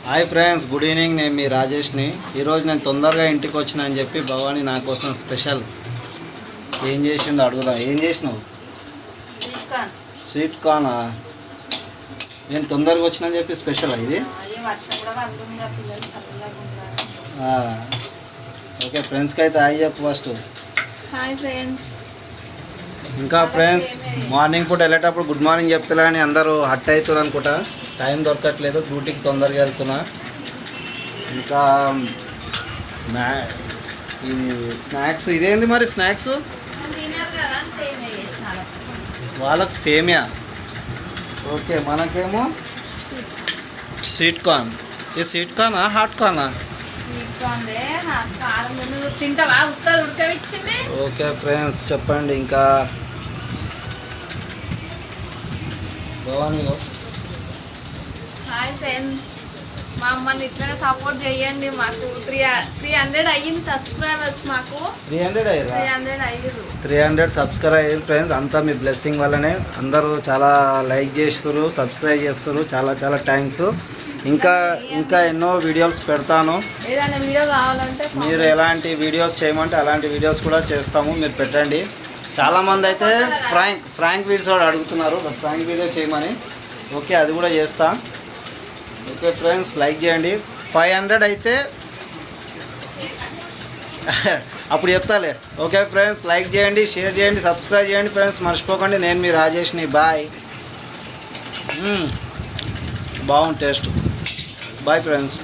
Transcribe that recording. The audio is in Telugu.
Hi friends, good evening. నేను మీ రాజేష్ని. ఈరోజు నేను తొందరగా ఇంటికి వచ్చినా అని చెప్పి భవానీ నా కోసం స్పెషల్ ఏం చేసిందో అడుగుదాం. ఏం చేసినావు? స్వీట్ కార్నా? నేను తొందరగా వచ్చినా అని చెప్పి స్పెషల్ ఇది. ఓకే, ఫ్రెండ్స్కి అయితే హాయ్ చెప్పు ఫస్ట్. Hi friends. ఇంకా ఫ్రెండ్స్, మార్నింగ్ పూట వెళ్ళేటప్పుడు గుడ్ మార్నింగ్ చెప్తా అని అందరూ హట్ అవుతారు అనుకుంటా. టైం దొరకట్లేదు, డ్యూటీకి తొందరగా వెళ్తున్నా. ఇంకా ఈ స్నాక్స్ ఇదేంది మరి? స్నాక్స్ వాళ్ళకు సేమియా. ఓకే, మనకేమో స్వీట్ కార్న్. ఇది sweet Karna hot Karna? Okay friends, చెప్పండి ఇంకా. హాయ్ ఫ్రెండ్స్, మా అమ్మని ఇట్లనే సపోర్ట్ చేయండి. మాకు 300 అయ్యింది సబ్స్క్రైబర్స్. మాకు 300 అయ్యారు. 300 సబ్స్క్రైబ్ అయ్యారు ఫ్రెండ్స్. అంతా మీ బ్లెస్సింగ్ వల్లనే. అందరూ చాలా లైక్ చేస్తారు, సబ్స్క్రైబ్ చేస్తారు. చాలా చాలా థ్యాంక్స్. ఇంకా ఎన్నో వీడియోస్ పెడతాను. ఏదైనా వీడియో కావాలంటే మీరు ఎలాంటి వీడియోస్ చేయమంటే అలాంటి వీడియోస్ కూడా చేస్తాము, మీరు పెట్టండి. చాలామంది అయితే ఫ్రాంక్ వీడియోస్ కూడా అడుగుతున్నారు, ఫ్రాంక్ వీడియో చేయమని. ఓకే, అది కూడా చేస్తా. ఓకే ఫ్రెండ్స్, లైక్ చేయండి. 500 అయితే అప్పుడు చెప్తాలే. ఓకే ఫ్రెండ్స్, లైక్ చేయండి, షేర్ చేయండి, సబ్స్క్రైబ్ చేయండి ఫ్రెండ్స్. మర్చిపోకండి. నేను మీ రాజేష్ని. బాయ్. బాగుంది టేస్ట్. Bye friends.